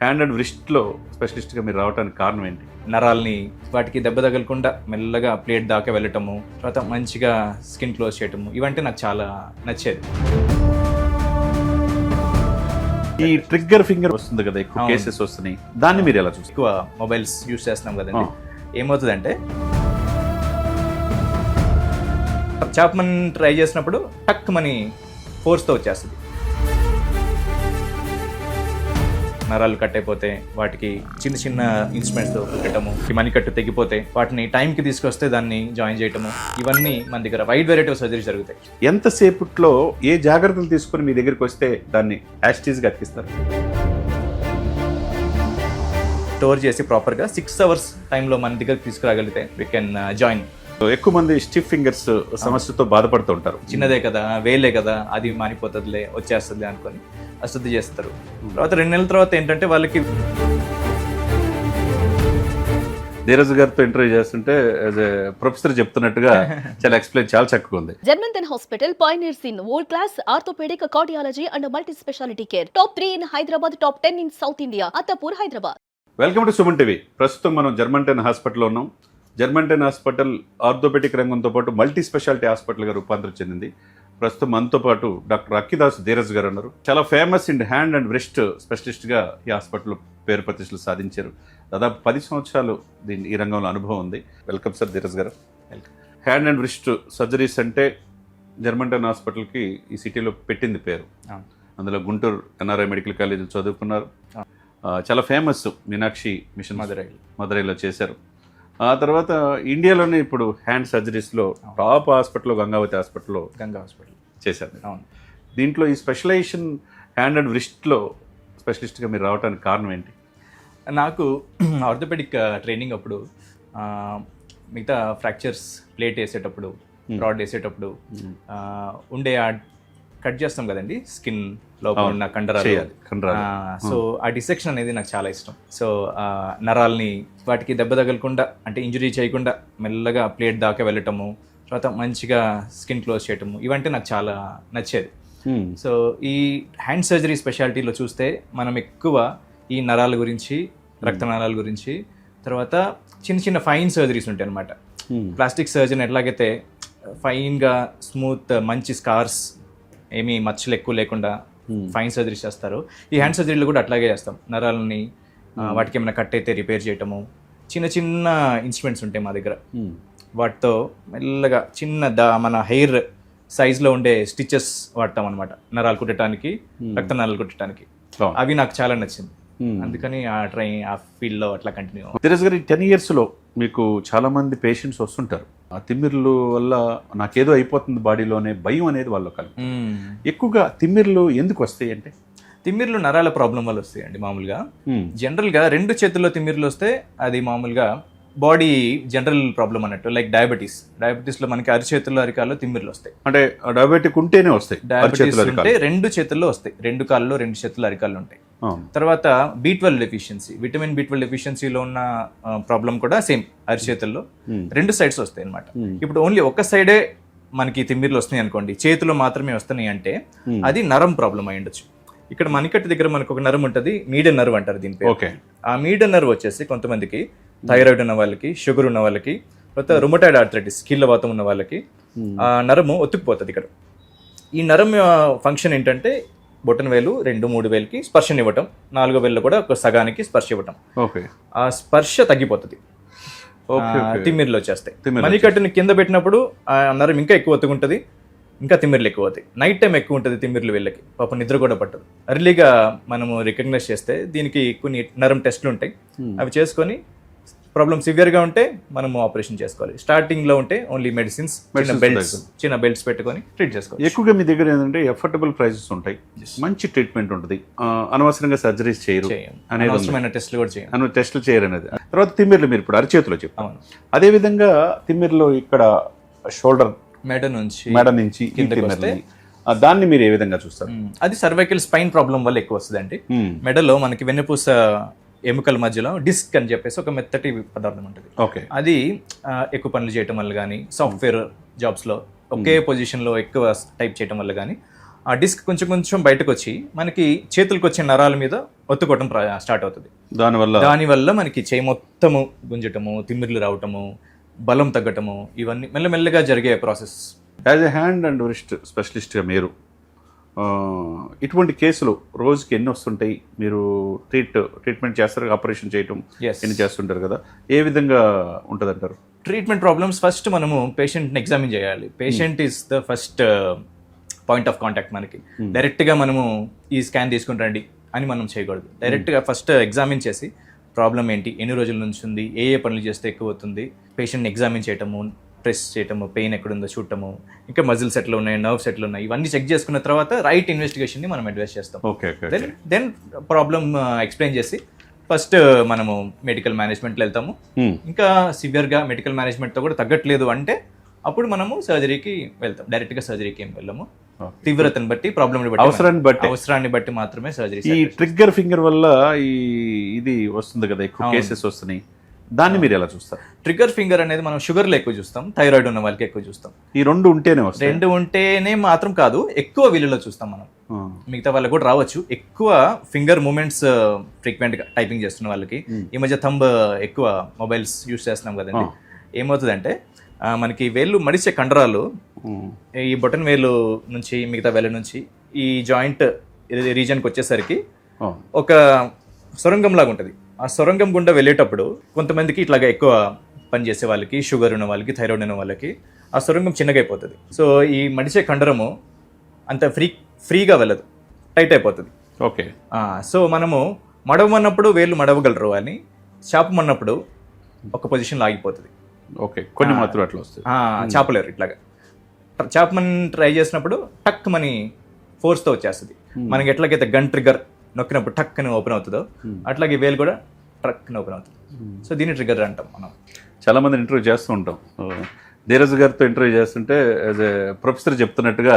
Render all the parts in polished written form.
Hand and రిస్ట్లో స్పెషలిస్ట్గా మీరు రావడానికి కారణం ఏంటి? నరాల్ని వాటికి దెబ్బ తగలకుండా మెల్లగా ప్లేట్ దాకా వెళ్ళటము, తర్వాత మంచిగా స్కిన్ క్లోజ్ చేయటము, ఇవంటే నాకు చాలా నచ్చేది. ఈ ట్రిగ్గర్ ఫింగర్ వస్తుంది కదా, ఎక్కువ కేసెస్ వస్తున్నాయి, దాన్ని మీరు ఎలా చూస్తారు? ఎక్కువ మొబైల్స్ యూస్ చేస్తున్నాం కదండి, ఏమవుతుందంటే చాప్మన్ ట్రై చేసినప్పుడు టక్ మని ఫోర్స్తో వచ్చేస్తుంది. నరాలు కట్ అయిపోతే వాటికి చిన్న చిన్న ఇన్స్ట్రుమెంట్స్తో పెట్టడము, మణికట్టు తెగిపోతే వాటిని టైంకి తీసుకొస్తే దాన్ని జాయిన్ చేయటము, ఇవన్నీ మన దగ్గర వైడ్ వెరైటీ ఆఫ్ సర్జరీ జరుగుతాయి. ఎంతసేపట్లో ఏ జాగ్రత్తలు తీసుకొని మీ దగ్గరికి వస్తే దాన్ని యాస్టీస్గా అతికిస్తారు? స్టోర్ చేసి ప్రాపర్గా 6 hours టైంలో మన దగ్గరకు తీసుకురాగలిగితే వీ కెన్ జాయిన్. ఎక్కువ మంది స్టిఫ్ ఫింగర్స్ సమస్యతో బాధపడుతూ ఉంటారు. చిన్నదే కదా, వేలే కదా, అది మానిపోతుందిలే, వచ్చేస్తుంది అనుకొని అశ్రద్ధ చేస్తారు. తర్వాత 2 నెలల తర్వాత ఏంటంటే వాళ్ళకి ధీరజ్ గారితో ఇంటర్వ్యూ చేస్తుంటే ప్రొఫెసర్ చెప్తున్నట్టుగా చాలా ఎక్స్ప్లెయిన్ చాలా చక్కగా ఉంది. జర్మంటన్ hospital pioneers in world class orthopedic cardiology and multi specialty care. Top 3 in Hyderabad, top 10 in South India. Attapur, Hyderabad. Welcome to Suman TV. ప్రస్తుతం మనం జర్మంటన్ హాస్పిటల్లో ఉన్నాం. జర్మంటన్ హాస్పిటల్ ఆర్థోపెడిక్ రంగంతో పాటు మల్టీ స్పెషాలిటీ హాస్పిటల్గా రూపాంతరం చెందింది. ప్రస్తుతం మనతో పాటు డాక్టర్ అక్కిదాస్ ధీరజ్ గారు ఉన్నారు. చాలా famous in hand and wrist స్పెషలిస్ట్గా ఈ హాస్పిటల్లో పేరు ప్రతిష్టలు సాధించారు. దాదాపు 10 సంవత్సరాలు ఈ రంగంలో అనుభవం ఉంది. వెల్కమ్ సార్ ధీరజ్ గారు. Welcome. Hand and wrist surgeries అంటే జర్మంటన్ హాస్పిటల్కి ఈ సిటీలో పెట్టింది పేరు. అందులో గుంటూరు ఎన్ఆర్ఐ మెడికల్ కాలేజీలో చదువుకున్నారు. చాలా ఫేమస్ మీనాక్షి మిషన్ మదురైలో చేశారు. ఆ తర్వాత ఇండియాలోనే ఇప్పుడు హ్యాండ్ సర్జరీస్లో టాప్ హాస్పిటల్లో గంగా హాస్పిటల్ చేశారు. అవును. దీంట్లో ఈ స్పెషలైజేషన్ హ్యాండ్ అండ్ రిస్ట్లో స్పెషలిస్ట్గా మీరు రావడానికి కారణం ఏంటి? నాకు ఆర్థోపెడిక్ ట్రైనింగ్ అప్పుడు మిగతా ఫ్రాక్చర్స్ ప్లేట్ వేసేటప్పుడు, రాడ్ వేసేటప్పుడు ఉండే కట్ చేస్తాం కదండి స్కిన్ లోపల ఉన్న కండరాలు. సో ఆ డిసెక్షన్ అనేది నాకు చాలా ఇష్టం. సో నరాల్ని వాటికి దెబ్బ తగలకుండా, అంటే ఇంజురీ చేయకుండా మెల్లగా ప్లేట్ దాకా వెళ్ళటము, తర్వాత మంచిగా స్కిన్ క్లోజ్ చేయటము, ఇవంటే నాకు చాలా నచ్చేది. సో ఈ హ్యాండ్ సర్జరీ స్పెషాలిటీలో చూస్తే మనం ఎక్కువ ఈ నరాల గురించి, రక్త నరాల గురించి, తర్వాత చిన్న చిన్న ఫైన్ సర్జరీస్ ఉంటాయి అనమాట. ప్లాస్టిక్ సర్జన్ ఎట్లాగైతే ఫైన్గా స్మూత్ మంచి స్కార్స్, ఏమీ మచ్చలు ఎక్కువ లేకుండా ఫైన్ సర్జరీ చేస్తారు, ఈ హ్యాండ్ సర్జరీలో కూడా అట్లాగే చేస్తాం. నరాలని వాటికి ఏమైనా కట్ అయితే రిపేర్ చేయటము, చిన్న చిన్న ఇన్స్ట్రుమెంట్స్ ఉంటాయి మా దగ్గర, వాటితో మెల్లగా చిన్న మన హెయిర్ సైజ్లో ఉండే స్టిచెస్ వాడతాం అనమాట, నరాలు కుట్టడానికి, రక్త నరాలు కుట్టడానికి. అవి నాకు చాలా నచ్చింది, అందుకని ఆ ఫీల్డ్లో అట్లా కంటిన్యూ. ధీరజ్ గారు, 10 yearsలో మీకు చాలా మంది పేషెంట్స్ వస్తుంటారు. ఆ తిమ్మిర్లు వల్ల నాకేదో అయిపోతుంది బాడీలోనే భయం అనేది వాళ్ళు కలుగు. ఎక్కువగా తిమ్మిర్లు ఎందుకు వస్తాయి అంటే? తిమ్మిర్లు నరాల ప్రాబ్లం వల్ల వస్తాయండి. మామూలుగా జనరల్గా 2 చేతుల్లో తిమ్మిర్లు వస్తే అది మామూలుగా బాడీ జనరల్ ప్రాబ్లం అన్నట్టు. లైక్ డయాబెటీస్లో మనకి అరిచేతుల్లో, అరికాల్లో తిమ్మిర్లు వస్తాయి. అంటే డయాబెటిక్ ఉంటేనే వస్తాయి. డయాబెటీస్ ఉంటే 2 చేతుల్లో వస్తాయి, 2 కాళ్ళలో 2 చేతుల్లో అరికాళ్ళు ఉంటాయి. తర్వాత B12 డెఫిషియన్సీ, విటమిన్ B12 డెఫిషియన్సీలో ఉన్న ప్రాబ్లం కూడా సేమ్, అరిచేతుల్లో 2 sides వస్తాయి అనమాట. ఇప్పుడు ఓన్లీ ఒక సైడే మనకి తిమ్మిర్లు వస్తున్నాయి అనుకోండి, చేతిలో మాత్రమే వస్తున్నాయి అంటే అది నరం ప్రాబ్లం అయి ఉండొచ్చు. ఇక్కడ మణికట్టు దగ్గర మనకు ఒక నరం ఉంటుంది, మీడియన్ నర్వ్ అంటారు దీని పేరు. ఆ మీడియన్ నర్వ్ వచ్చేసి కొంతమందికి థైరాయిడ్ ఉన్న వాళ్ళకి, షుగర్ ఉన్న వాళ్ళకి, తర్వాత రుమటాయిడ్ ఆర్థరైటిస్, కీళ్ళవాతం ఉన్న వాళ్ళకి ఆ నరము ఒత్తుకుపోతుంది. ఇక్కడ ఈ నరం ఫంక్షన్ ఏంటంటే బొటన వేలు 2-3 వేలకి స్పర్శనివ్వటం, 4వ వేలు కూడా ఒక సగానికి స్పర్శ ఇవ్వటం. ఆ స్పర్శ తగ్గిపోతుంది, తిమ్మిర్లు వచ్చేస్తాయి. మణికట్టుని కింద పెట్టినప్పుడు ఆ నరం ఇంకా ఎక్కువ ఒత్తుకుంటుంది, ఇంకా తిమ్మిర్లు ఎక్కువ అవుతాయి. నైట్ టైం ఎక్కువ ఉంటుంది తిమ్మిర్లు వీళ్ళకి, పాపం నిద్ర కూడా పట్టదు. ఎర్లీగా మనము రికగ్నైజ్ చేస్తే దీనికి కొన్ని నరం టెస్ట్లు ఉంటాయి, అవి చేసుకొని ప్రాబ్లం సివియర్గా ఉంటే మనము ఆపరేషన్ చేసుకోవాలి. స్టార్టింగ్లో ఉంటే ఓన్లీ మెడిసిన్స్, చిన్న బెల్ట్స్ పెట్టుకొని ట్రీట్ చేసుకోవాలి. ఎక్కువగా మీ దగ్గర ఏంటంటే ఎఫర్టబుల్ ప్రైసెస్ ఉంటాయి, మంచి ట్రీట్మెంట్ ఉంటుంది, అనవసరంగా సర్జరీస్ చేయరు, అనవసరమైన టెస్ట్లు కూడా చేయరు, టెస్ట్లు చేయరు అనేది. తర్వాత తిమ్మిర్లు మీరు ఇప్పుడు అరిచేతిలో చెప్పారు. అదేవిధంగా తిమ్మిర్లు ఇక్కడ షోల్డర్, మెడ నుంచి దాన్ని మీరు ఏ విధంగా చూస్తారు? అది సర్వైకల్ స్పైన్ ప్రాబ్లం వల్ల ఎక్కువ వస్తుందండి. మెడలో మనకి వెన్నపూస ఎముకల మధ్యలో డిస్క్ అని చెప్పేసి ఒక మెత్తటి పదార్థం ఉంటుంది. అది ఎక్కువ పనులు చేయటం వల్ల కానీ, సాఫ్ట్వేర్ జాబ్స్లో ఒకే పొజిషన్లో ఎక్కువ టైప్ చేయటం వల్ల కానీ ఆ డిస్క్ కొంచెం కొంచెం బయటకు వచ్చి మనకి చేతులకు వచ్చే నరాల మీద ఒత్తుకోవటం స్టార్ట్ అవుతుంది. దానివల్ల మనకి చేయి మొత్తము గుంజటము, తిమ్మిర్లు రావటము, బలం తగ్గటము, ఇవన్నీ మెల్లమెల్లగా జరిగే process. As a hand and wrist స్పెషలిస్ట్గా మీరు ఇటువంటి కేసులు రోజుకి ఎన్ని వస్తుంటాయి? మీరు ట్రీట్మెంట్ చేస్తారు, ఆపరేషన్ చేయటం ఎన్ని చేస్తుంటారు కదా, ఏ విధంగా ఉంటుంది అంటారు? ట్రీట్మెంట్ ప్రాబ్లమ్స్ ఫస్ట్ మనము పేషెంట్ని ఎగ్జామిన్ చేయాలి. Patient is the first point of contact. మనకి డైరెక్ట్గా మనము ఈ స్కాన్ తీసుకుని రండి అని మనం చేయకూడదు. డైరెక్ట్గా ఫస్ట్ ఎగ్జామిన్ చేసి ప్రాబ్లం ఏంటి, ఎన్ని రోజుల నుంచి ఉంది, ఏ పనులు చేస్తే ఎక్కువ అవుతుంది, పేషెంట్ని ఎగ్జామిన్ చేయటము, ప్రెస్ చేయటము, పెయిన్ ఎక్కడుందో చూడటము, ఇంకా మజిల్స్ ఎట్లా ఉన్నాయి, నర్వ్స్ ఎట్లా ఉన్నాయి, ఇవన్నీ చెక్ చేసుకున్న తర్వాత రైట్ ఇన్వెస్టిగేషన్ని మనం అడ్వైస్ చేస్తాం. దెన్ ప్రాబ్లం ఎక్స్ప్లెయిన్ చేసి ఫస్ట్ మనము మెడికల్ మేనేజ్మెంట్లో వెళ్తాము. ఇంకా సివియర్గా మెడికల్ మేనేజ్మెంట్తో కూడా తగ్గట్లేదు అంటే అప్పుడు మనము సర్జరీకి వెళ్తాం. డైరెక్ట్గా సర్జరీకి ఏం వెళ్ళము. తీవ్రతను బట్టి, ప్రాబ్లమ్ని బట్టి, అవసరాన్ని బట్టి మాత్రమే సర్జరీ. ఈ ట్రిగ్గర్ ఫింగర్ వల్ల ఇది వస్తుంది కదా, ఎక్కువ కేసెస్ వస్తున్నాయి, దాన్ని మీరు ఎలా చూస్తారు? ట్రిగ్గర్ ఫింగర్ అనేది మనం షుగర్లో ఎక్కువ చూస్తాం, థైరాయిడ్ ఉన్న వాళ్ళకి ఎక్కువ చూస్తాం. ఈ రెండు ఉంటేనే మాత్రం కాదు, ఎక్కువ వీళ్ళలో చూస్తాం మనం. మిగతా వాళ్ళకి కూడా రావచ్చు. ఎక్కువ ఫింగర్ మూమెంట్స్ ఫ్రీక్వెంట్గా టైపింగ్ చేస్తున్న వాళ్ళకి, ఈ మధ్య థంబ్ ఎక్కువ మొబైల్స్ యూస్ చేస్తున్నాం కదండి, ఏమవుతుందంటే మనకి వేళ్ళు మడిచే కండరాలు ఈ బొటన్ వేలు నుంచి మిగతా వేళ్ళ నుంచి ఈ జాయింట్ రీజన్కి వచ్చేసరికి ఒక సొరంగం లాగా ఉంటుంది. ఆ సొరంగం గుండా వెళ్ళేటప్పుడు కొంతమందికి ఇట్లాగా ఎక్కువ పని చేసే వాళ్ళకి, షుగర్ ఉన్న వాళ్ళకి, థైరాయిడ్ ఉన్న వాళ్ళకి ఆ సొరంగం చిన్నగా అయిపోతుంది. సో ఈ మడిచే కండరము అంత ఫ్రీగా వెళ్ళదు, టైట్ అయిపోతుంది. ఓకే. సో మనము మడవమన్నప్పుడు వేళ్ళు మడవగలరు అని, చాపమన్నప్పుడు ఒక పొజిషన్లో ఆగిపోతుంది. ఓకే, కొన్ని మాత్రం అట్లా వస్తాయి, చాపలేరు. ఇట్లాగా చాపమని ట్రై చేసినప్పుడు టక్ మని ఫోర్స్తో వచ్చేస్తుంది. మనకి ఎట్లాగైతే గన్ ట్రిగ్గర్ నొక్కినప్పుడు టక్ అని ఓపెన్ అవుతుందో అట్లాగే వేలు కూడా ట్రక్ అని ఓపెన్ అవుతుంది. సో దీన్ని ట్రిగ్గర్ అంటాం మనం. చాలా మంది ఇంటర్వ్యూ చేస్తూ ఉంటాం. ధీరజ్ గారితో ఇంటర్వ్యూ చేస్తుంటే యాజ్ ఎ ప్రొఫెసర్ చెప్తున్నట్టుగా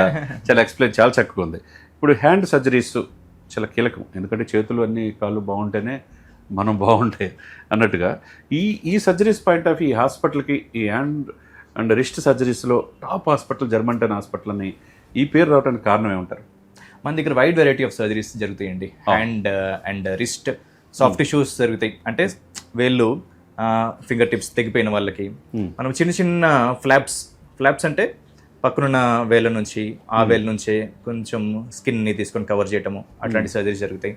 చాలా ఎక్స్ప్లెయిన్ చాలా చక్కగా ఉంది. ఇప్పుడు హ్యాండ్ సర్జరీస్ చాలా కీలకం, ఎందుకంటే చేతులు అన్ని కాళ్ళు బాగుంటేనే మనం బాగుంటాయి అన్నట్టుగా ఈ సర్జరీస్ పాయింట్ ఆఫ్ ఈ హాస్పిటల్కి, ఈ హ్యాండ్ అండ్ రిస్ట్ సర్జరీస్లో టాప్ హాస్పిటల్ జర్మంటన్ హాస్పిటల్ అని ఈ పేరు రావడానికి కారణం ఏమంటారు? మన దగ్గర వైడ్ వెరైటీ ఆఫ్ సర్జరీస్ జరుగుతాయండి. Hand and wrist soft tissues జరుగుతాయి. అంటే వేళ్ళు, ఫింగర్ టిప్స్ తెగిపోయిన వాళ్ళకి మనం చిన్న చిన్న ఫ్లాప్స్ అంటే పక్కనున్న వేళ్ళ నుంచి ఆ వేళ్ళ నుంచే కొంచెం స్కిన్ని తీసుకొని కవర్ చేయటము, అట్లాంటి సర్జరీస్ జరుగుతాయి.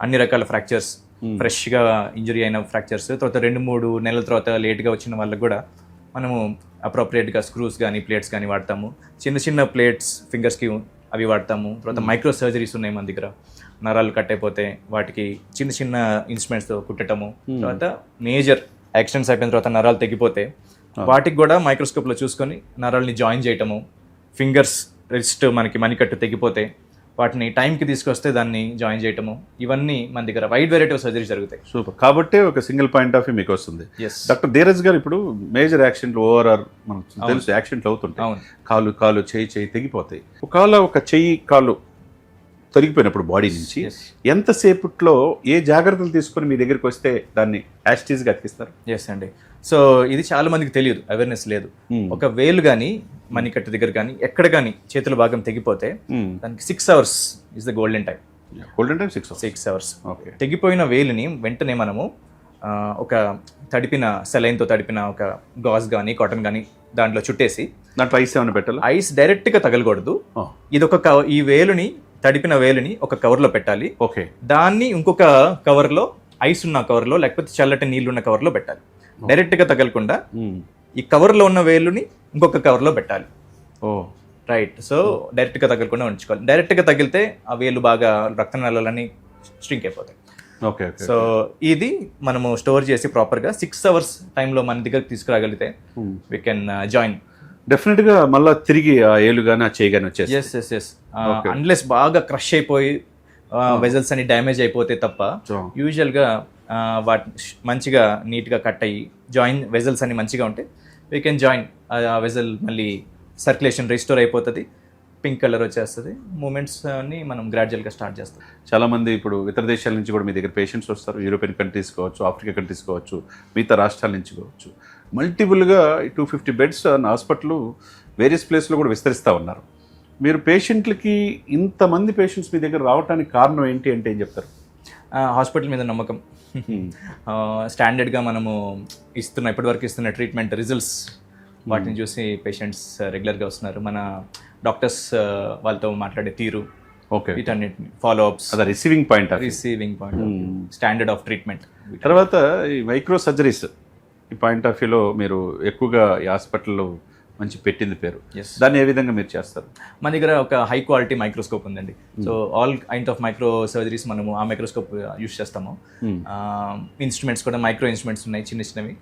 అన్ని రకాల ఫ్రాక్చర్స్, ఫ్రెష్గా ఇంజరీ అయిన ఫ్రాక్చర్స్, తర్వాత 2-3 నెలల తర్వాత లేట్గా వచ్చిన వాళ్ళకి కూడా మనము అప్రోప్రియేట్గా స్క్రూస్ కానీ ప్లేట్స్ కానీ వాడతాము. చిన్న చిన్న ప్లేట్స్ ఫింగర్స్కి అవి వాడతాము. తర్వాత మైక్రో సర్జరీస్ ఉన్నాయి మన దగ్గర. నరాలు కట్ అయిపోతే వాటికి చిన్న చిన్న ఇన్స్ట్రుమెంట్స్తో కుట్టటము. తర్వాత మేజర్ యాక్సిడెంట్స్ అయిపోయిన తర్వాత నరాలు తెగిపోతే వాటికి కూడా మైక్రోస్కోప్లో చూసుకొని నరాలని జాయిన్ చేయటము. ఫింగర్స్ రిస్ట్ మనకి మణికట్టు తెగిపోతే వాటిని టైంకి తీసుకొస్తే దాన్ని జాయిన్ చేయటము. ఇవన్నీ మన దగ్గర వైడ్ వెరైటీ ఆఫ్ సర్జరీ జరుగుతాయి. సూపర్. కాబట్టి ఒక సింగిల్ పాయింట్ ఆఫ్ వ్యూ మీకు వస్తుంది. డాక్టర్ ధీరజ్ గారు, ఇప్పుడు మేజర్ యాక్సిడెంట్లు, ఓఆర్ఆర్ మనకు తెలుసు, యాక్సిడెంట్లు అవుతుంటాయి. కాలు చేయి తెగిపోతాయి. ఒకవేళ ఒక చెయ్యి కాలు తొలగిపోయినప్పుడు బాడీ నుంచి ఎంతసేపట్లో ఏ జాగ్రత్తలు తీసుకొని మీ దగ్గరికి వస్తే దాన్ని యాస్టీస్గా అతికిస్తారు? ఎస్ అండి. సో ఇది చాలా మందికి తెలియదు, అవేర్నెస్ లేదు. ఒక వేలు కానీ మణికట్టు దగ్గర కానీ ఎక్కడ కానీ చేతుల భాగం తెగిపోతే దానికి 6 hours is the golden time. 6 hours. Okay. తెగిపోయిన వేలుని వెంటనే మనము ఒక సెలైన్తో తడిపిన ఒక గాజ్ కానీ కాటన్ కానీ దాంట్లో చుట్టేసి, దాంట్లో ఐస్ ఏమైనా పెట్టాలి? ఐస్ డైరెక్ట్గా తగలకూడదు. ఈ వేలుని, తడిపిన వేలుని ఒక కవర్లో పెట్టాలి. ఓకే. దాన్ని ఇంకొక కవర్లో, ఐస్ ఉన్న కవర్లో లేకపోతే చల్లటి నీళ్ళు ఉన్న కవర్లో పెట్టాలి. డైరెక్ట్గా తగలకుండా ఈ కవర్లో ఉన్న వేలుని ఇంకొక కవర్లో పెట్టాలి. రైట్. సో డైరెక్ట్గా తగలకుండా ఉంచుకోవాలి. డైరెక్ట్గా తగిలితే ఆ వేలు బాగా రక్తనాళాలని స్ట్రింక్ అయిపోతాయి. ఓకే. సో ఇది మనము స్టోర్ చేసి ప్రాపర్గా 6 hours టైంలో మన దగ్గరకు తీసుకురాగలిగితే వీ కెన్ జాయిన్. డెఫినెట్గా మళ్ళీ తిరిగి ఆ ఏలు కానీ ఆ చేయి కానీ వచ్చేసి. ఎస్. అన్లెస్ బాగా క్రష్ అయిపోయి వెజల్స్ అని డ్యామేజ్ అయిపోతే తప్ప యూజువల్గా వాటి మంచిగా నీట్గా కట్ అయ్యి వెజల్స్ అన్ని మంచిగా ఉంటే వీ కెన్ జాయిన్. ఆ వెజల్ మళ్ళీ సర్క్యులేషన్ రిస్టోర్ అయిపోతుంది, పింక్ కలర్ వచ్చేస్తుంది. మూమెంట్స్ అన్ని మనం గ్రాడ్యువల్గా స్టార్ట్ చేస్తాం. చాలామంది ఇప్పుడు ఇతర దేశాల నుంచి కూడా మీ దగ్గర పేషెంట్స్ వస్తారు. యూరోపియన్ కంట్రీస్ కావచ్చు, ఆఫ్రికా కంట్రీస్ కావచ్చు, మిగతా రాష్ట్రాల నుంచి కావచ్చు. మల్టిపుల్గా 250 బెడ్స్ అన్న హాస్పిటల్ వేరియస్ ప్లేస్లో కూడా విస్తరిస్తూ ఉన్నారు. మీరు పేషెంట్లకి ఇంతమంది పేషెంట్స్ మీ దగ్గర రావడానికి కారణం ఏంటి అంటే ఏం చెప్తారు? హాస్పిటల్ మీద నమ్మకం, స్టాండర్డ్గా మనము ఇప్పటివరకు ఇస్తున్న ట్రీట్మెంట్ రిజల్ట్స్, వాటిని చూసి పేషెంట్స్ రెగ్యులర్గా వస్తున్నారు. మన డాక్టర్స్ వాళ్ళతో మాట్లాడే తీరు, ఓకే, వీటన్నిటిని ఫాలోఅప్స్, అదే receiving point. Standard of treatment. తర్వాత ఈ మైక్రో సర్జరీస్ ఈ పాయింట్ ఆఫ్ వ్యూలో మీరు ఎక్కువగా ఈ హాస్పిటల్లో మంచి పెట్టింది పేరు. Yes. దాన్ని ఏ విధంగా మీరు చేస్తారు? మన దగ్గర ఒక హై క్వాలిటీ మైక్రోస్కోప్ ఉందండి. So all kind of micro surgeries మనము ఆ మైక్రోస్కోప్ యూస్ చేస్తాము. ఇన్స్ట్రుమెంట్స్ కూడా మైక్రో ఇన్స్ట్రుమెంట్స్ ఉన్నాయి, చిన్న చిన్నవి.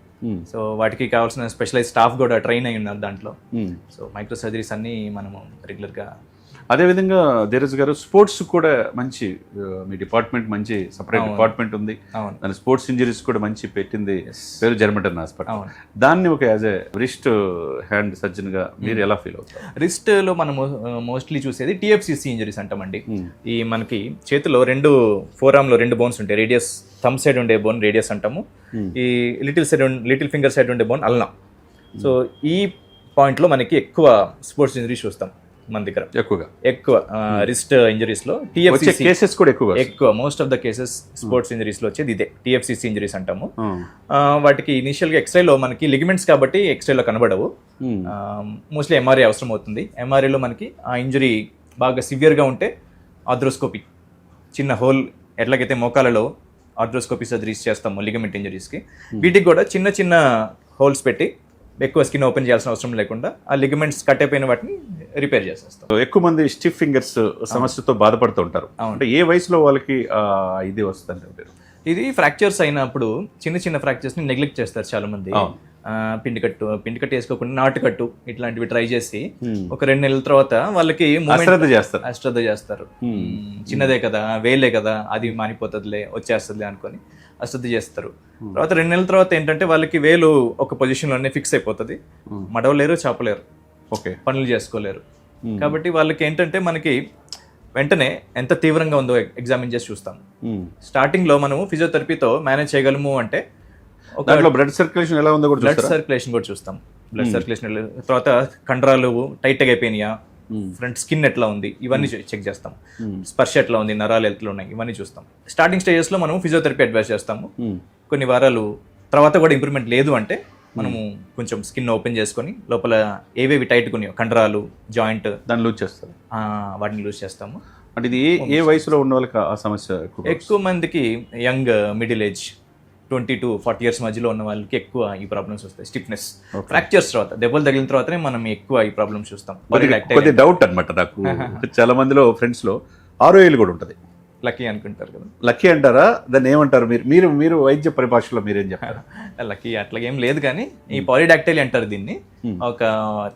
సో వాటికి కావాల్సిన స్పెషలైజ్ స్టాఫ్ కూడా ట్రైన్ అయి ఉన్నారు దాంట్లో. సో మైక్రో సర్జరీస్ అన్ని మనము రెగ్యులర్గా. అదేవిధంగా ధీరజ్ గారు, స్పోర్ట్స్ కూడా మంచి మీ డిపార్ట్మెంట్ మంచి సపరేట్ డిపార్ట్మెంట్ ఉంది. దాని స్పోర్ట్స్ ఇంజరీస్ కూడా మంచి పెట్టింది పేరు జర్మంటన్ హాస్పిటల్. దాన్ని ఒక as a wrist hand surgeon గా మీరు ఎలా ఫీల్ అవుతారు? రిస్ట్ లో మనము మోస్ట్లీ చూసేది TFCC ఇంజరీస్ అంటామండి. ఈ మనకి చేతిలో ఫోర్ ఆర్మ్ లో 2 బోన్స్ ఉంటాయి. రేడియస్ థంబ్ సైడ్ ఉండే బోన్ రేడియస్ అంటాము. ఈ లిటిల్ ఫింగర్ సైడ్ ఉండే బోన్ అల్నా. సో ఈ పాయింట్ లో మనకి ఎక్కువ స్పోర్ట్స్ ఇంజరీస్ చూస్తాం మన దగ్గర. ఎక్కువ రిస్ట్ ఇంజరీస్ లో TFCC కేసెస్ కూడా ఎక్కువ. Most of the cases sports injuries లో వచ్చేది ఇదే TFCC ఇంజరీస్ అంటాము. వాటికి ఇనిషియల్ గా ఎక్స్రేలో మనకి లిగమెంట్స్ కాబట్టి ఎక్స్రేలో కనబడవు. మోస్ట్లీ MRI అవసరం అవుతుంది. MRIలో మనకి ఆ ఇంజరీ బాగా సివియర్ గా ఉంటే ఆర్థ్రోస్కోపీ, చిన్న హోల్ ఎట్లాగైతే మోకాలలో ఆర్థ్రోస్కోపీ సర్జరీస్ చేస్తాము లిగమెంట్ ఇంజరీస్కి, వీటికి కూడా చిన్న చిన్న హోల్స్ పెట్టి ఎక్కువ స్కిన్ ఓపెన్ చేయాల్సిన అవసరం లేకుండా ఆ లిగమెంట్స్ కట్ అయిపోయిన వాటిని రిపేర్ చేసేస్తాం. ఎక్కువ మంది స్టిఫ్ ఫింగర్స్ సమస్యతో బాధపడుతూ ఉంటారు. అంటే ఏ వయసులో వాళ్ళకి ఇది వస్తుంది? ఇది ఫ్రాక్చర్స్ అయినప్పుడు చిన్న చిన్న ఫ్రాక్చర్స్ ని నెగ్లెక్ట్ చేస్తారు చాలా మంది. పిండి కట్టు వేసుకోకుండా నాటుకట్టు ఇట్లాంటివి ట్రై చేసి ఒక 2 నెలల తర్వాత వాళ్ళకి అశ్రద్ధ చేస్తారు. చిన్నదే కదా, వేలే కదా, అది మానిపోతుందిలే, వచ్చేస్తుందిలే అనుకొని అశ్రద్ధ చేస్తారు. తర్వాత 2 నెలల తర్వాత ఏంటంటే వాళ్ళకి వేలు ఒక పొజిషన్ లోనే ఫిక్స్ అయిపోతుంది, మడవలేరు, చాపలేరు, పనులు చేసుకోలేరు. కాబట్టి వాళ్ళకి ఏంటంటే మనకి వెంటనే ఎంత తీవ్రంగా ఉందో ఎగ్జామిన్ చేసి చూస్తాం. స్టార్టింగ్ లో మనము ఫిజియోథెరపీతో మేనేజ్ చేయగలము అంటే బ్లడ్ సర్క్యులేషన్ ఎలా ఉందో బ్లడ్ సర్క్యులేషన్ కూడా చూస్తాం. బ్లడ్ సర్క్యులేషన్ తర్వాత కండరాలు టైట్ గా అయిపోయినాయా, ఫ్రంట్ స్కిన్ ఎట్లా ఉంది, ఇవన్నీ చెక్ చేస్తాం. స్పర్శ ఎట్లా ఉంది, నరాలు ఎట్లా ఉన్నాయి, ఇవన్నీ చూస్తాం. స్టార్టింగ్ స్టేజెస్ లో మనం ఫిజియోథెరపీ అడ్వైస్ చేస్తాము. కొన్ని వారాలు తర్వాత కూడా ఇంప్రూవ్మెంట్ లేదు అంటే మనము కొంచెం స్కిన్ ఓపెన్ చేసుకొని లోపల ఏవేవి టైట్ కొనియో కండరాలు, జాయింట్ దాన్ని లూజ్ చేస్తాం, వాటిని లూజ్ చేస్తాము. అంటే ఇది ఏ వయసులో ఉన్న వాళ్ళకి ఆ సమస్య? ఎక్కువ మందికి young, middle age 20 to 40 years మధ్యలో ఉన్న వాళ్ళకి ఎక్కువ ఈ ప్రాబ్లమ్స్ వస్తాయి. స్టిఫ్నెస్, ఫ్రాక్చర్స్ తర్వాత, దెబ్బలు తగిలిన తర్వాతనే మనం ఎక్కువ ఈ ప్రాబ్లమ్స్ చూస్తాం. కొద్ది డౌట్ అనమాట నాకు. చాలా మందిలో ఫ్రెండ్స్ లో ROL కూడా ఉంటుంది. లక్కీ అనుకుంటారు కదా. లక్కీ అంటారా? దాన్ని ఏమంటారు మీరు? మీరు వైద్య పరిభాషలో మీరేం చెప్తారు? లక్కీ అట్లా ఏం లేదు, కానీ ఈ పాలిడాక్టైల్ అంటారు దీన్ని. ఒక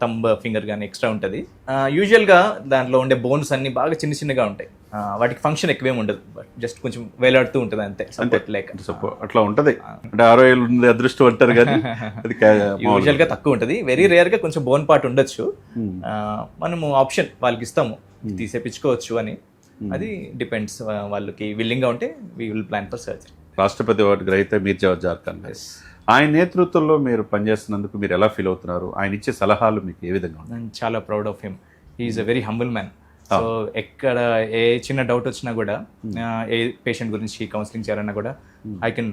థంబ్ ఫింగర్ కానీ ఎక్స్ట్రా ఉంటుంది. యూజువల్ గా దాంట్లో ఉండే బోన్స్ అన్ని బాగా చిన్న చిన్నగా ఉంటాయి. వాటికి ఫంక్షన్ ఎక్కువేం ఉండదు, జస్ట్ కొంచెం వేలాడుతూ ఉంటుంది అంతే, సపోర్ట్ లేక. అట్లా ఉంటది. అంటే ROL ఉంది, అదృష్టం అంటారు కానీ అది యూజువల్ గా తక్కువ ఉంటుంది. వెరీ రేర్ గా కొంచెం బోన్ పార్ట్ ఉండొచ్చు. మనము ఆప్షన్ వాళ్ళకి ఇస్తాము, తీసేపించుకోవచ్చు అని. అది డిపెండ్స్, వాళ్ళకి విల్లింగ్ గా ఉంటే we will plan for surgery. రాష్ట్రపతి అవార్డు గ్రహీత మీర్జా జార్ఖండ్, ఆయన నేతృత్వంలో మీరు పనిచేస్తున్నందుకు మీరు ఎలా ఫీల్ అవుతున్నారు? ఆయన ఇచ్చే సలహాలు మీకు ఏ విధంగా ఉన్నాయి? చాలా proud of him. He's a very humble man. So ఎక్కడ ఏ చిన్న డౌట్ వచ్చినా కూడా, ఏ పేషెంట్ గురించి కౌన్సిలింగ్ చేయాలన్నా కూడా ఐ కెన్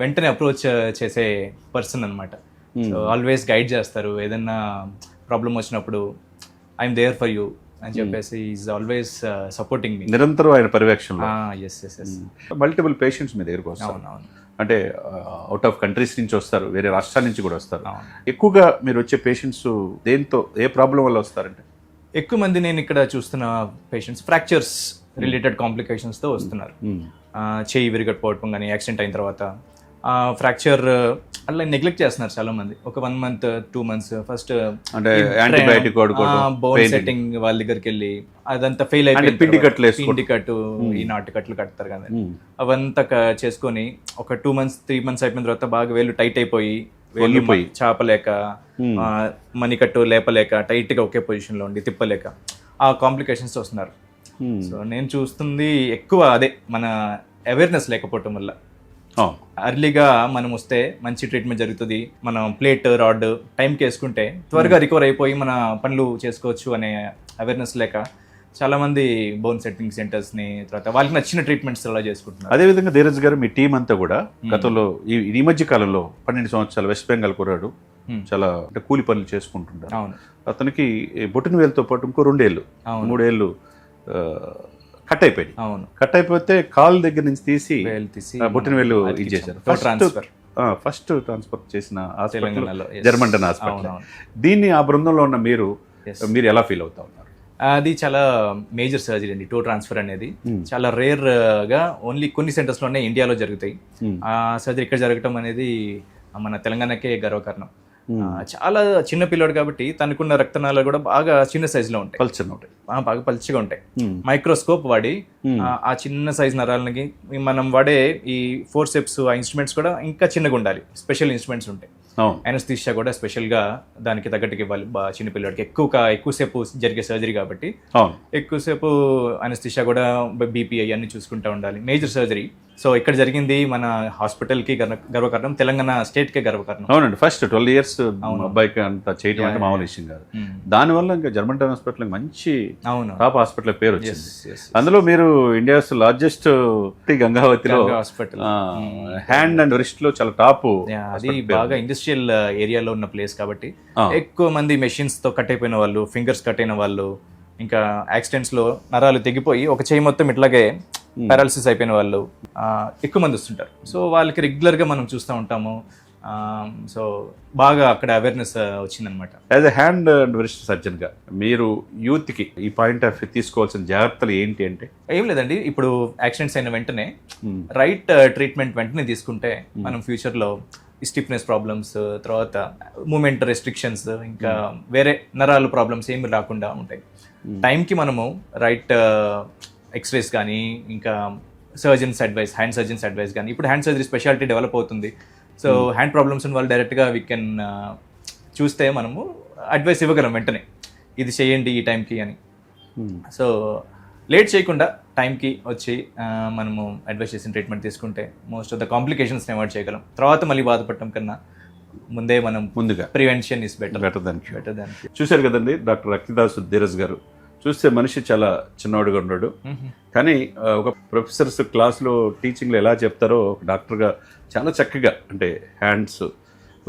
వెంటనే అప్రోచ్ చేసే పర్సన్ అనమాట. సో ఆల్వేస్ గైడ్ చేస్తారు. ఏదన్నా ప్రాబ్లం వచ్చినప్పుడు ఐఎమ్ దేర్ ఫర్ యూ అని చెప్పేసి ఈజ్ ఆల్వేస్ సపోర్టింగ్ మీ. నిరంతరం ఆయన పర్యవేక్షణ. ఎస్. మల్టిపుల్ పేషెంట్స్ మీ దగ్గరకు వస్తారు. అంటే అవుట్ ఆఫ్ కంట్రీస్ నుంచి వస్తారు, వేరే రాష్ట్రాల నుంచి కూడా వస్తారు. ఎక్కువగా మీరు వచ్చే పేషెంట్స్ దేంతో, ఏ ప్రాబ్లం వల్ల వస్తారంటే? ఎక్కువ మంది నేను ఇక్కడ చూస్తున్న పేషెంట్స్ ఫ్రాక్చర్స్ రిలేటెడ్ కాంప్లికేషన్స్తో వస్తున్నారు. చెయ్యి విరగకపోవటం కానీ, యాక్సిడెంట్ అయిన తర్వాత ఫ్రాక్చర్ అలా నెగ్లెక్ట్ చేస్తున్నారు చాలా మంది. ఒక 1 month 2 months first bone setting వాళ్ళ దగ్గరికి వెళ్ళి అదంతా ఫెయిల్ అయిపోయింది. పిండి కట్టు, ఈ నాటుకట్లు కడతారు కదా, అవంతా చేసుకొని ఒక 2 months 3 months అయిపోయిన తర్వాత బాగా వేలు టైట్ అయిపోయి, వేలు చాపలేక, మణికట్టు లేపలేక, టైట్ గా ఒకే పొజిషన్ లో ఉండి తిప్పలేక ఆ కాంప్లికేషన్స్ వస్తున్నారు. సో నేను చూస్తుంది ఎక్కువ అదే, మన అవేర్నెస్ లేకపోవటం వల్ల. అవును. అర్లీగా మనం వస్తే మంచి ట్రీట్మెంట్ జరుగుతుంది, మనం ప్లేట్ రాడ్ టైంకి వేసుకుంటే త్వరగా రికవర్ అయిపోయి మన పనులు చేసుకోవచ్చు అనే అవేర్నెస్ లేక చాలా మంది బోన్ సెట్టింగ్ సెంటర్స్ని తర్వాత వాళ్ళకి నచ్చిన ట్రీట్మెంట్స్ అలా చేసుకుంటున్నారు. అదేవిధంగా ధీరజ్ గారు మీ టీం అంతా కూడా గతంలో ఈ మధ్య కాలంలో 12 సంవత్సరాలు వెస్ట్ బెంగాల్ కుర్రాడు, చాలా అంటే కూలి పనులు చేసుకుంటుంటారు. అవును, అతనికి బొట్టిన వేలుతో పాటు ఇంకో 2 ఏళ్ళు 3 ఏళ్ళు కట్ అయిపోయింది. అవును, కట్ అయిపోతే కాల్ దగ్గర నుంచి తీసి వేలు తీసి బొట్టిన వేలు అతికించాం. ఇచ్చేసారు. ట్రాన్స్ఫర్ ఫస్ట్ ట్రాన్స్ఫర్ చేసిన హాస్పిటల్ తెలంగాణలో, yes. జర్మంటన్ హాస్పిటల్. అవునవును. దీన్ని ఆ బృందంలో ఉన్న మీరు Yes. మీరు ఎలా ఫీల్ అవుతా ఉన్నారు? అది చాలా మేజర్ సర్జరీ అండి. టో ట్రాన్స్ఫర్ అనేది చాలా రేర్ గా ఓన్లీ కొన్ని సెంటర్స్ లోనే ఇండియాలో జరుగుతాయి. ఆ సర్జరీ ఇక్కడ జరగటం అనేది మన తెలంగాణకే గర్వకారణం. చాలా చిన్న పిల్లోడు కాబట్టి తనకున్న రక్తనాళాలు కూడా బాగా చిన్న సైజ్ లో ఉంటాయి, పల్చర్ ఉంటాయి, బాగా పల్చగా ఉంటాయి. మైక్రోస్కోప్ వాడి ఆ చిన్న సైజ్ నరాలకి మనం వాడే ఈ ఫోర్సెప్స్ ఆ ఇన్స్ట్రుమెంట్స్ కూడా ఇంకా చిన్నగా ఉండాలి. స్పెషల్ ఇన్స్ట్రుమెంట్స్ ఉంటాయి. అవును. అనస్థీషియా కూడా స్పెషల్గా దానికి తగ్గట్టుగా ఇవ్వాలి. చిన్న పిల్లడికి ఎక్కువసేపు జరిగే సర్జరీ కాబట్టి అవును, ఎక్కువసేపు అనస్థీషియా కూడా బీపీఐ అన్ని చూసుకుంటూ ఉండాలి. Major surgery. సో ఇక్కడ జరిగింది మన హాస్పిటల్కి గర్వకారణం, తెలంగాణ స్టేట్కే గర్వకారణం. అవునండి. ఫస్ట్ 12 years అబ్బాయికి అంత చేయడం అంటే మామూలు విషయం కాదు. దానివల్ల ఇంకా జర్మంటన్ హాస్పిటల్ మంచి అవును, టాప్ హాస్పిటల్ పేరు వచ్చింది. yes. అందులో మీరు ఇండియాస్ లార్జెస్ట్ గంగావతిలో హాస్పిటల్ హ్యాండ్ అండ్ రిస్ట్ లో చాలా టాప్. అది బాగా ఇండస్ట్రియల్ ఏరియాలో ఉన్న ప్లేస్ కాబట్టి ఎక్కువ మంది మెషిన్స్ తో కట్ అయిపోయిన వాళ్ళు, ఫింగర్స్ కట్ అయిన వాళ్ళు, ఇంకా యాక్సిడెంట్స్ లో నరాలు తెగిపోయి ఒక చేయి మొత్తం ఇట్లాగే పారాలిసిస్ అయిపోయిన వాళ్ళు ఎక్కువ మంది వస్తుంటారు. సో వాళ్ళకి రెగ్యులర్ గా మనం చూస్తూ ఉంటాము. సో బాగా అక్కడ అవేర్నెస్ వచ్చిందనమాట. As a hand and wrist surgeon గా మీరు యూత్ కి ఈ పాయింట్ ఆఫ్ తీసుకోవాల్సిన జాగ్రత్తలు ఏంటి అంటే? ఏం లేదండి, ఇప్పుడు యాక్సిడెంట్స్ అయిన వెంటనే రైట్ ట్రీట్మెంట్ వెంటనే తీసుకుంటే మనం ఫ్యూచర్ లో స్టిఫ్నెస్ ప్రాబ్లమ్స్, తర్వాత మూమెంట్ రెస్ట్రిక్షన్స్, ఇంకా వేరే నరాల ప్రాబ్లమ్స్ ఏమి రాకుండా ఉంటాయి. టైంకి మనము రైట్ ఎక్స్రేస్ కానీ, ఇంకా surgeons advice, hand surgeons advice కానీ, ఇప్పుడు హ్యాండ్ సర్జరీ స్పెషాలిటీ డెవలప్ అవుతుంది. సో హ్యాండ్ ప్రాబ్లమ్స్ ఉన్న వాళ్ళు డైరెక్ట్గా వీ కెన్ చూస్తే మనము అడ్వైస్ ఇవ్వగలం వెంటనే, ఇది చేయండి ఈ టైంకి అని. సో లేట్ చేయకుండా టైంకి వచ్చి మనము అడ్వైస్ చేసిన ట్రీట్మెంట్ తీసుకుంటే మోస్ట్ ఆఫ్ ద కాంప్లికేషన్స్ని అవాయిడ్ చేయగలం. తర్వాత మళ్ళీ బాధపడటం కన్నా ముందే మనం ముందుగా ప్రివెన్షన్ ఇస్ బెటర్ దాన్. చూసారు కదండి డాక్టర్ అక్కిదాస్ ధీరజ్ గారు. చూస్తే మనిషి చాలా చిన్నవాడుగా ఉన్నాడు, కానీ ఒక ప్రొఫెసర్స్ క్లాస్లో టీచింగ్లో ఎలా చెప్తారో ఒక డాక్టర్గా చాలా చక్కగా, అంటే హ్యాండ్స్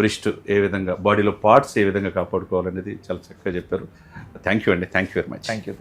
రిస్ట్ ఏ విధంగా, బాడీలో పార్ట్స్ ఏ విధంగా కాపాడుకోవాలనేది చాలా చక్కగా చెప్పారు. థ్యాంక్ యూ అండి. Thank you very much. Thank you.